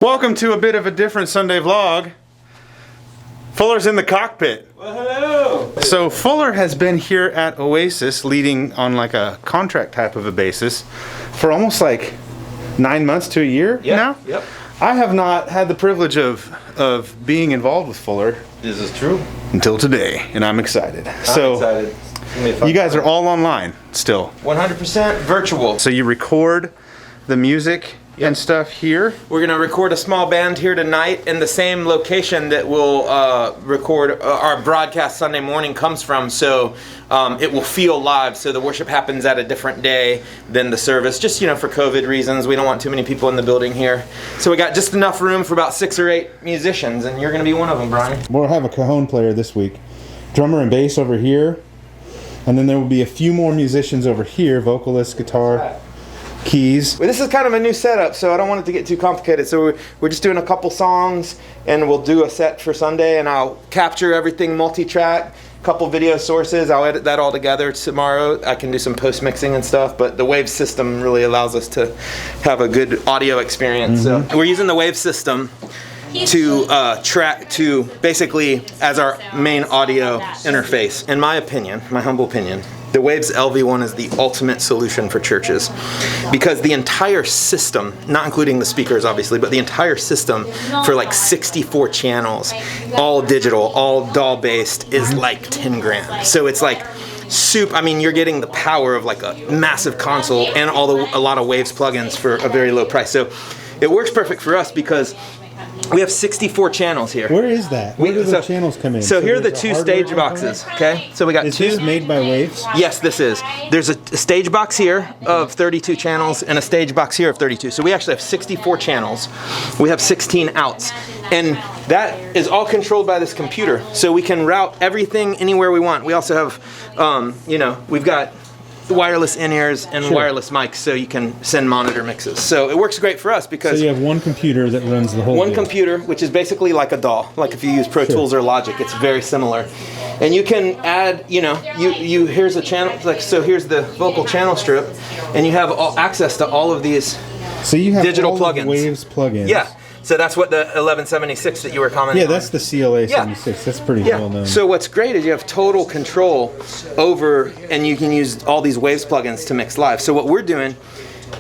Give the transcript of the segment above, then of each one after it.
Welcome to a bit of a different Sunday vlog. Fuller's in the cockpit. Well, hello. So Fuller has been here at Oasis leading on like a contract type of a basis for almost like 9 months to a year now. Yep. I have not had the privilege of being involved with Fuller. This is true. Until today, and I'm excited. I'm excited. You guys are all online still. 100% virtual. So you record the music and stuff here. We're gonna record a small band here tonight in the same location that we'll record our broadcast Sunday morning comes from, so it will feel live. So the worship happens at a different day than the service, just for COVID reasons. We don't want too many people in the building here, so we got just enough room for about 6 or 8 musicians, and you're gonna be one of them, Brian. We'll have a cajon player this week, drummer and bass over here, and then there will be a few more musicians over here, vocalist, guitar, keys. Well, this is kind of a new setup, so I don't want it to get too complicated. So we're just doing a couple songs, and we'll do a set for Sunday, and I'll capture everything multi-track, couple video sources. I'll edit that all together tomorrow. I can do some post-mixing and stuff, but the Wave system really allows us to have a good audio experience. So we're using the Wave system to basically as our main audio interface. In my opinion, my humble opinion, the Waves LV1 is the ultimate solution for churches, because the entire system, not including the speakers obviously, but the entire system for like 64 channels, all digital, all DAW based, is like 10 grand. So it's like soup. I mean, you're getting the power of like a massive console and a lot of Waves plugins for a very low price. So it works perfect for us because we have 64 channels here. Where is that? Where do the channels come in? So here are the 2 stage boxes, okay? So we got 2. Is this made by Waves? Yes, this is. There's a stage box here of 32 channels and a stage box here of 32. So we actually have 64 channels. We have 16 outs. And that is all controlled by this computer. So we can route everything anywhere we want. We also have, we've got wireless in-ears and wireless mics, so you can send monitor mixes. So it works great for us because so you have one computer that runs the whole one computer, which is basically like a DAW, like if you use Pro Tools or Logic, it's very similar. And you can add, here's a channel, like so. Here's the vocal channel strip, and you have access to all of these. So you have digital all plugins. Of Waves plugins. Yeah. So that's what the 1176 that you were commenting on. Yeah, that's the CLA 76. That's pretty well known. So what's great is you have total control over, and you can use all these Waves plugins to mix live. So what we're doing,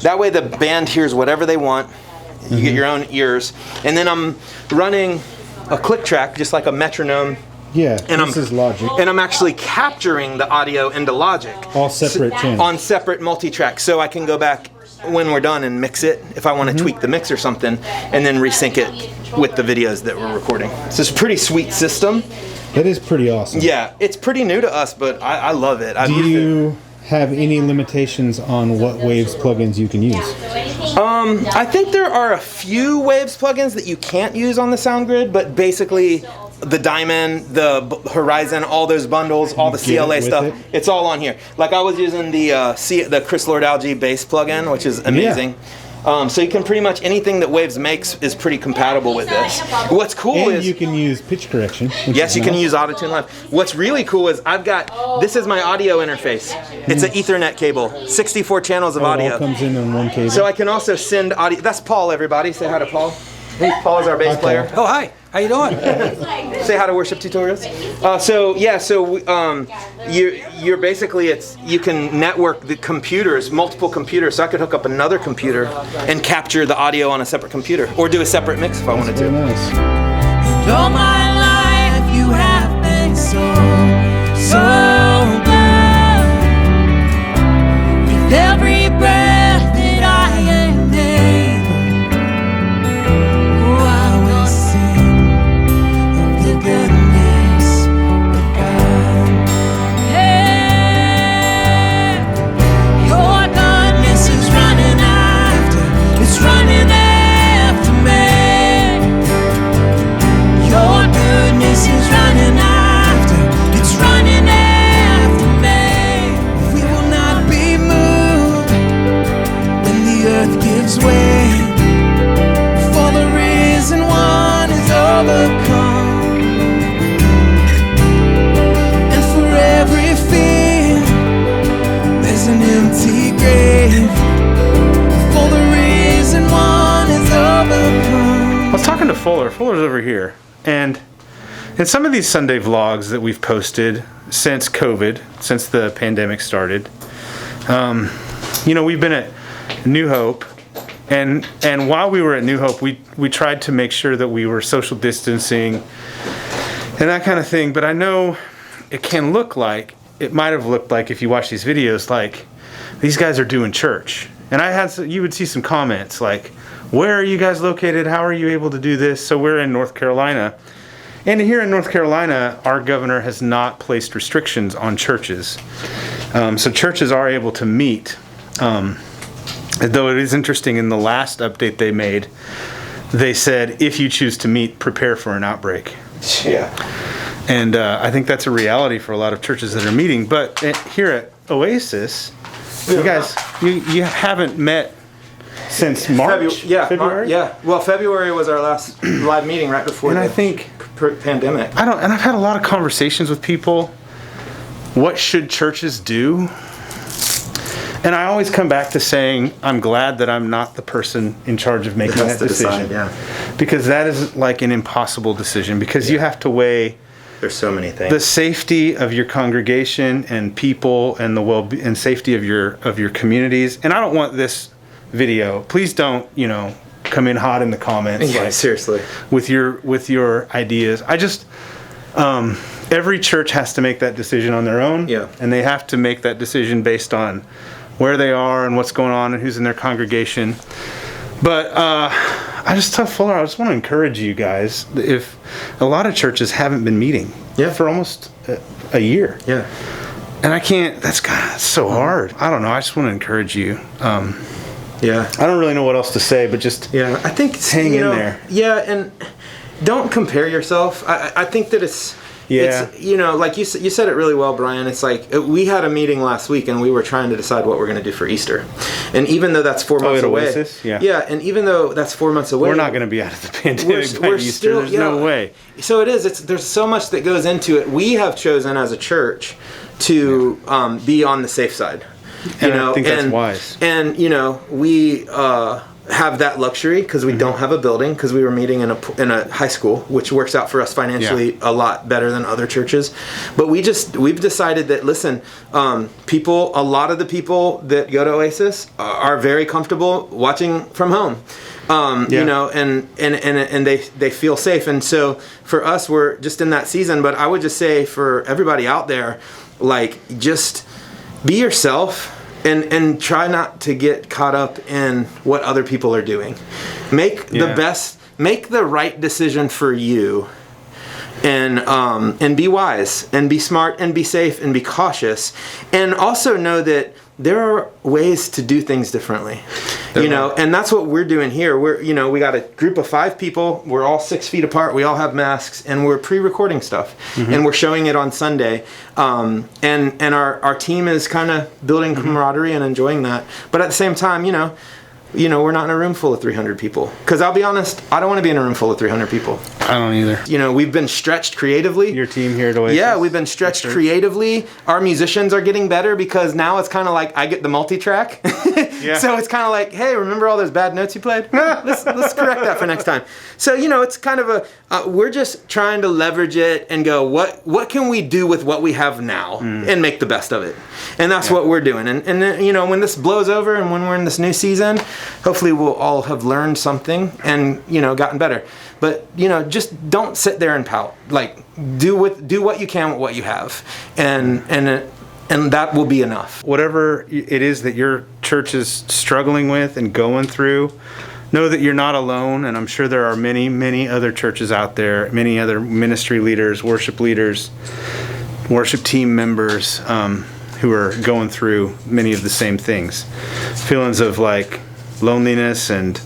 that way the band hears whatever they want. You get your own ears. And then I'm running a click track, just like a metronome. Yeah, and this is Logic. And I'm actually capturing the audio into Logic. All separate channels. On separate multi-tracks. So I can go back when we're done and mix it if I want to tweak the mix or something, and then resync it with the videos that we're recording. So it's a pretty sweet system. That is pretty awesome. Yeah, it's pretty new to us, but I love it. Do you have any limitations on what Waves plugins you can use? I think there are a few Waves plugins that you can't use on the sound grid, but basically the Diamond, the Horizon, all those bundles, all the CLA stuff, it's all on here. Like I was using the Chris Lord Algae bass plugin, which is amazing. So you can pretty much, anything that Waves makes is pretty compatible with this. What's cool is you can use pitch correction. Yes, you can use Auto-Tune Live. What's really cool is this is my audio interface. It's an Ethernet cable, 64 channels of audio. It all comes in on one cable. So I can also send audio. That's Paul, everybody. Say hi to Paul. Paul is our bass player. Oh, hi. How you doing? Say hi to Worship Tutorials. You're basically, you can network the computers, multiple computers. So I could hook up another computer and capture the audio on a separate computer, or do a separate mix if I wanted to. Very nice. And all my life you have been so good. With every breath that I am able, oh, I will sing of the goodness of God. Yeah, your goodness is running after, it's running after me. Your goodness is running after, it's running after. Fuller. Fuller's over here. And in some of these Sunday vlogs that we've posted since COVID, since the pandemic started, we've been at New Hope. And while we were at New Hope, we tried to make sure that we were social distancing and that kind of thing. But I know it might have looked like, if you watch these videos, like these guys are doing church. And you would see some comments like, where are you guys located? How are you able to do this? So we're in North Carolina. And here in North Carolina, our governor has not placed restrictions on churches. So churches are able to meet. Though it is interesting, in the last update they made, they said, if you choose to meet, prepare for an outbreak. Yeah. And I think that's a reality for a lot of churches that are meeting. But here at Oasis, you guys, you haven't met since March? February? Well, February was our last live meeting right before the pandemic. And I've had a lot of conversations with people. What should churches do? And I always come back to saying, I'm glad that I'm not the person in charge of making that decision. Because that is like an impossible decision, because you have to weigh, there's so many things, the safety of your congregation and people, and the and safety of your communities. And I don't want this video, please don't, come in hot in the comments. Yeah, seriously. With your ideas. I just, every church has to make that decision on their own. Yeah. And they have to make that decision based on where they are and what's going on and who's in their congregation. But I just tell Fuller, I just want to encourage you guys, if a lot of churches haven't been meeting for almost a year. Yeah. And I can't, that's so hard. I don't know, I just want to encourage you. Yeah. I don't really know what else to say, but just I think hang in there. Yeah, and don't compare yourself. I think that it's like you said it really well, Brian. It's like we had a meeting last week and we were trying to decide what we're going to do for Easter. And even though that's 4 months away. Oasis? Yeah, and even though that's 4 months away. We're not going to be out of the pandemic by Easter. Still, there's no way. So it is. There's so much that goes into it. We have chosen as a church to be on the safe side. I think that's wise. And we have that luxury because we don't have a building, because we were meeting in a high school, which works out for us financially a lot better than other churches. But we've decided that, listen, a lot of the people that go to Oasis are very comfortable watching from home. And they feel safe. And so for us, we're just in that season. But I would just say for everybody out there, like, just be yourself and try not to get caught up in what other people are doing. Make the right decision for you, and be wise and be smart and be safe and be cautious, and also know that there are ways to do things differently. And that's what we're doing here. We got a group of 5 people. We're all 6 feet apart. We all have masks, and we're pre-recording stuff, and we're showing it on Sunday. And our team is kind of building camaraderie and enjoying that. But at the same time, we're not in a room full of 300 people. Because I'll be honest, I don't want to be in a room full of 300 people. I don't either. We've been stretched creatively. Your team here at Oasis? Yeah, we've been stretched creatively. Our musicians are getting better, because now it's kind of like I get the multi-track. So it's kind of like, hey, remember all those bad notes you played? Let's correct that for next time. So, it's kind of we're just trying to leverage it and go, what can we do with what we have now and make the best of it? And that's what we're doing. And then, when this blows over and when we're in this new season, hopefully we'll all have learned something and, gotten better. But, just don't sit there and pout. Like, do what you can with what you have. And that will be enough. Whatever it is that your church is struggling with and going through, know that you're not alone. And I'm sure there are many, many other churches out there, many other ministry leaders, worship team members who are going through many of the same things. Feelings of like loneliness and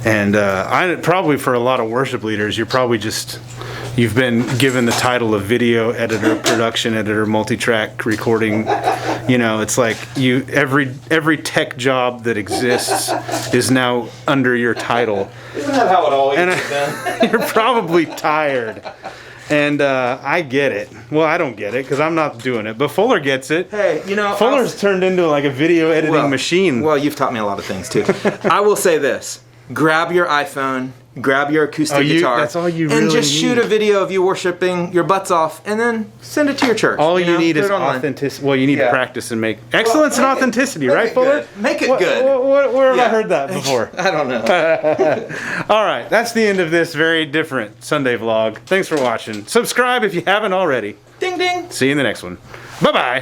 I probably, for a lot of worship leaders, you've been given the title of video editor, production editor, multi-track recording. It's like every tech job that exists is now under your title. Isn't that how it always has been? You're probably tired. And I get it. Well, I don't get it because I'm not doing it. But Fuller gets it. Hey, Fuller's turned into like a video editing machine. Well, you've taught me a lot of things too. I will say this. Grab your iPhone grab your acoustic guitar. That's all you and really just shoot need. a video of you worshiping your butts off, and then send it to your church. All you need Put is it online. authenticity. Well, you need to Yeah. practice and make excellence and make it- authenticity, make right, it Fuller? good. Make it What- good. Where have I Yeah. heard that before? I don't know. All right, that's the end of this very different Sunday vlog. Thanks for watching. Subscribe if you haven't already. Ding ding. See you in the next one. Bye-bye.